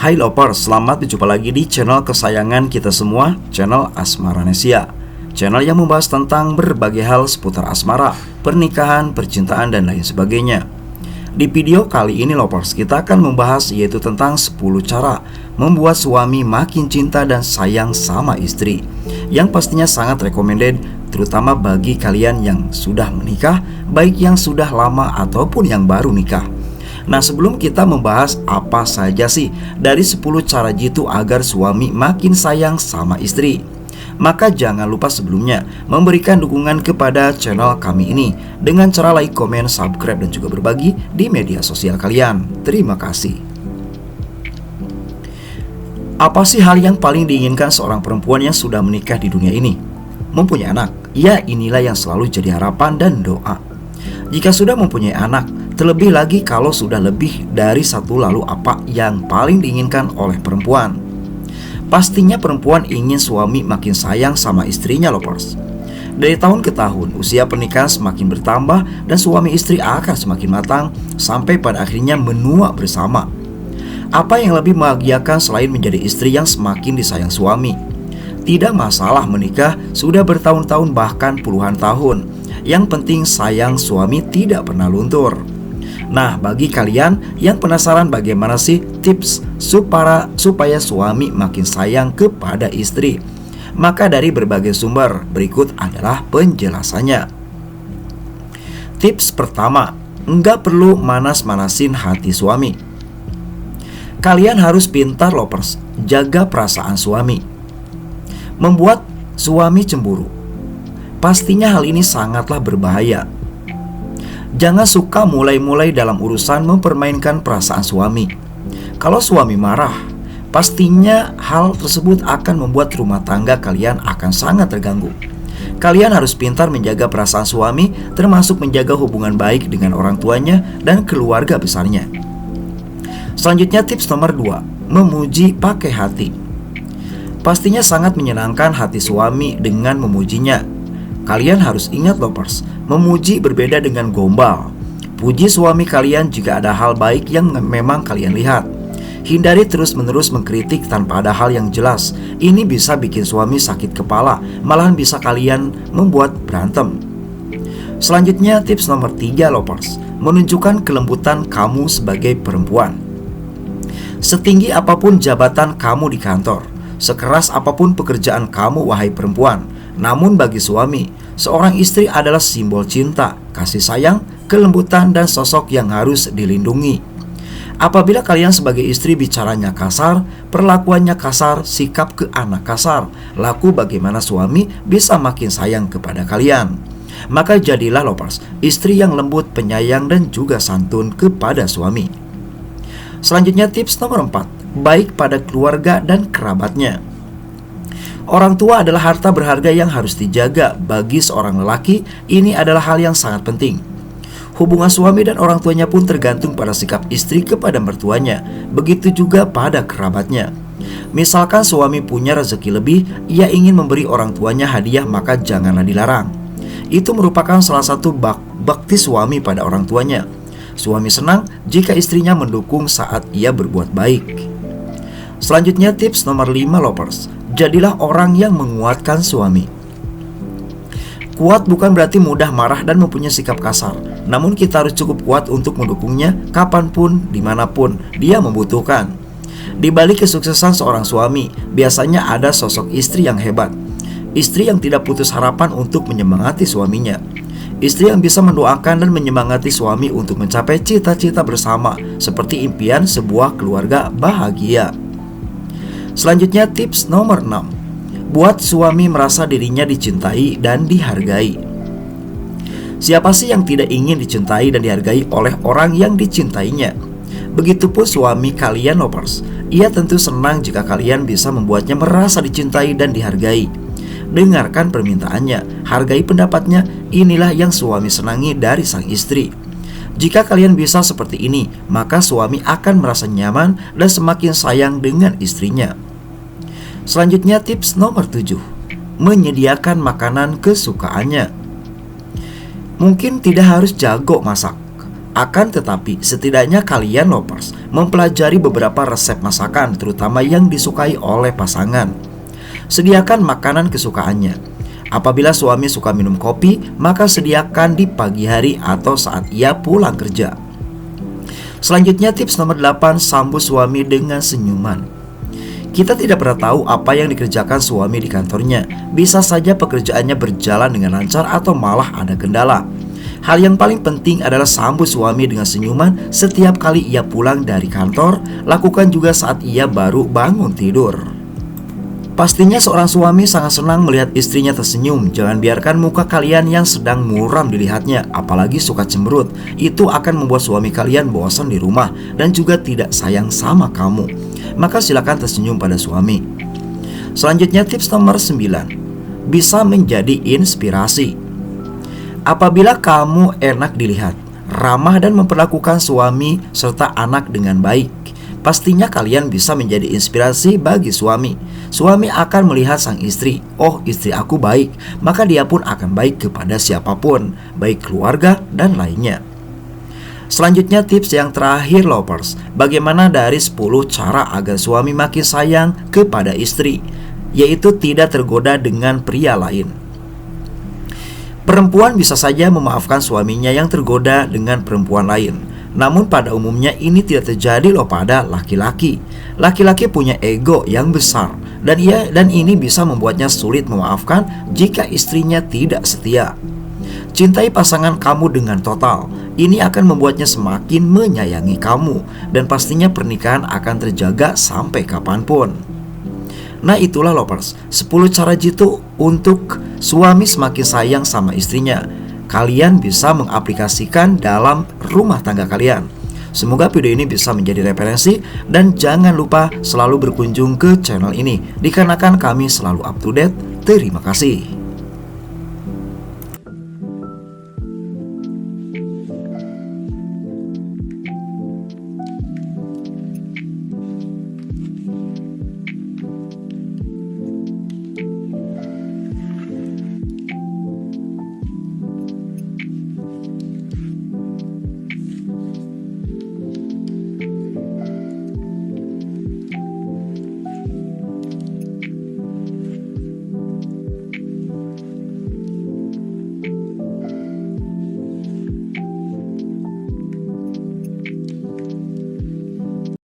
Hai lovers, selamat berjumpa lagi di channel kesayangan kita semua, channel Asmaranesia. Channel yang membahas tentang berbagai hal seputar asmara, pernikahan, percintaan, dan lain sebagainya. Di video kali ini lovers, kita akan membahas yaitu tentang 10 cara membuat suami makin cinta dan sayang sama istri, yang pastinya sangat recommended terutama bagi kalian yang sudah menikah, baik yang sudah lama ataupun yang baru nikah. Nah, sebelum kita membahas apa saja sih dari 10 cara jitu agar suami makin sayang sama istri, maka jangan lupa sebelumnya memberikan dukungan kepada channel kami ini dengan cara like, komen, subscribe, dan juga berbagi di media sosial kalian. Terima kasih. Apa sih hal yang paling diinginkan seorang perempuan yang sudah menikah di dunia ini? Mempunyai anak. Ya, inilah yang selalu jadi harapan dan doa. Jika sudah mempunyai anak, terlebih lagi kalau sudah lebih dari satu, lalu apa yang paling diinginkan oleh perempuan? Pastinya perempuan ingin suami makin sayang sama istrinya lovers. Dari tahun ke tahun, usia pernikahan semakin bertambah dan suami istri akan semakin matang sampai pada akhirnya menua bersama. Apa yang lebih membahagiakan selain menjadi istri yang semakin disayang suami? Tidak masalah menikah sudah bertahun-tahun bahkan puluhan tahun. Yang penting sayang suami tidak pernah luntur. Nah, bagi kalian yang penasaran bagaimana sih tips supaya suami makin sayang kepada istri, maka dari berbagai sumber berikut adalah penjelasannya. Tips pertama, nggak perlu manas-manasin hati suami. Kalian harus pintar lovers, jaga perasaan suami. Membuat suami cemburu, pastinya hal ini sangatlah berbahaya. Jangan suka mulai-mulai dalam urusan mempermainkan perasaan suami. Kalau suami marah, pastinya hal tersebut akan membuat rumah tangga kalian akan sangat terganggu. Kalian harus pintar menjaga perasaan suami, termasuk menjaga hubungan baik dengan orang tuanya dan keluarga besarnya. Selanjutnya tips nomor 2, memuji pakai hati. Pastinya sangat menyenangkan hati suami dengan memujinya. Kalian harus ingat lovers, memuji berbeda dengan gombal. Puji suami kalian jika ada hal baik yang memang kalian lihat. Hindari terus-menerus mengkritik tanpa ada hal yang jelas. Ini bisa bikin suami sakit kepala, malahan bisa kalian membuat berantem. Selanjutnya tips nomor 3 lovers, menunjukkan kelembutan kamu sebagai perempuan. Setinggi apapun jabatan kamu di kantor, sekeras apapun pekerjaan kamu wahai perempuan, namun bagi suami, seorang istri adalah simbol cinta, kasih sayang, kelembutan, dan sosok yang harus dilindungi. Apabila kalian sebagai istri bicaranya kasar, perlakuannya kasar, sikap ke anak kasar, laku bagaimana suami bisa makin sayang kepada kalian? Maka jadilah lovers, istri yang lembut, penyayang, dan juga santun kepada suami. Selanjutnya tips nomor 4, baik pada keluarga dan kerabatnya. Orang tua adalah harta berharga yang harus dijaga. Bagi seorang lelaki, ini adalah hal yang sangat penting. Hubungan suami dan orang tuanya pun tergantung pada sikap istri kepada mertuanya. Begitu juga pada kerabatnya. Misalkan suami punya rezeki lebih, ia ingin memberi orang tuanya hadiah, maka janganlah dilarang. Itu merupakan salah satu bakti suami pada orang tuanya. Suami senang jika istrinya mendukung saat ia berbuat baik. Selanjutnya tips nomor 5 lovers, jadilah orang yang menguatkan suami. Kuat bukan berarti mudah marah dan mempunyai sikap kasar. Namun kita harus cukup kuat untuk mendukungnya kapanpun, dimanapun dia membutuhkan. Di balik kesuksesan seorang suami, biasanya ada sosok istri yang hebat. Istri yang tidak putus harapan untuk menyemangati suaminya. Istri yang bisa mendoakan dan menyemangati suami untuk mencapai cita-cita bersama, seperti impian sebuah keluarga bahagia. Selanjutnya tips nomor 6, buat suami merasa dirinya dicintai dan dihargai. Siapa sih yang tidak ingin dicintai dan dihargai oleh orang yang dicintainya? Begitupun suami kalian lovers, ia tentu senang jika kalian bisa membuatnya merasa dicintai dan dihargai. Dengarkan permintaannya, hargai pendapatnya, inilah yang suami senangi dari sang istri. Jika kalian bisa seperti ini, maka suami akan merasa nyaman dan semakin sayang dengan istrinya. Selanjutnya tips nomor 7, menyediakan makanan kesukaannya. Mungkin tidak harus jago masak, Akan tetapi, setidaknya kalian lovers mempelajari beberapa resep masakan, terutama yang disukai oleh pasangan. Sediakan makanan kesukaannya. Apabila suami suka minum kopi, maka sediakan di pagi hari atau saat ia pulang kerja. Selanjutnya, tips nomor 8, sambut suami dengan senyuman. Kita tidak pernah tahu apa yang dikerjakan suami di kantornya. Bisa saja pekerjaannya berjalan dengan lancar atau malah ada kendala. Hal yang paling penting adalah sambut suami dengan senyuman setiap kali ia pulang dari kantor. Lakukan juga saat ia baru bangun tidur. Pastinya seorang suami sangat senang melihat istrinya tersenyum. Jangan biarkan muka kalian yang sedang muram dilihatnya, apalagi suka cemberut. Itu akan membuat suami kalian bosan di rumah dan juga tidak sayang sama kamu. Maka silakan tersenyum pada suami. Selanjutnya, tips nomor 9, bisa menjadi inspirasi. Apabila kamu enak dilihat, ramah dan memperlakukan suami serta anak dengan baik, pastinya kalian bisa menjadi inspirasi bagi suami. Suami akan melihat sang istri, oh istri aku baik, maka dia pun akan baik kepada siapapun, baik keluarga dan lainnya. Selanjutnya, tips yang terakhir lovers, bagaimana dari 10 cara agar suami makin sayang kepada istri, yaitu tidak tergoda dengan pria lain. Perempuan bisa saja memaafkan suaminya yang tergoda dengan perempuan lain. Namun pada umumnya ini tidak terjadi loh pada laki-laki. Laki-laki punya ego yang besar dan ini bisa membuatnya sulit memaafkan jika istrinya tidak setia. Cintai pasangan kamu dengan total. Ini akan membuatnya semakin menyayangi kamu dan pastinya pernikahan akan terjaga sampai kapanpun. Nah, itulah lovers, 10 cara jitu untuk suami semakin sayang sama istrinya. Kalian bisa mengaplikasikan dalam rumah tangga kalian. Semoga video ini bisa menjadi referensi. Dan jangan lupa selalu berkunjung ke channel ini, dikarenakan kami selalu up to date. Terima kasih.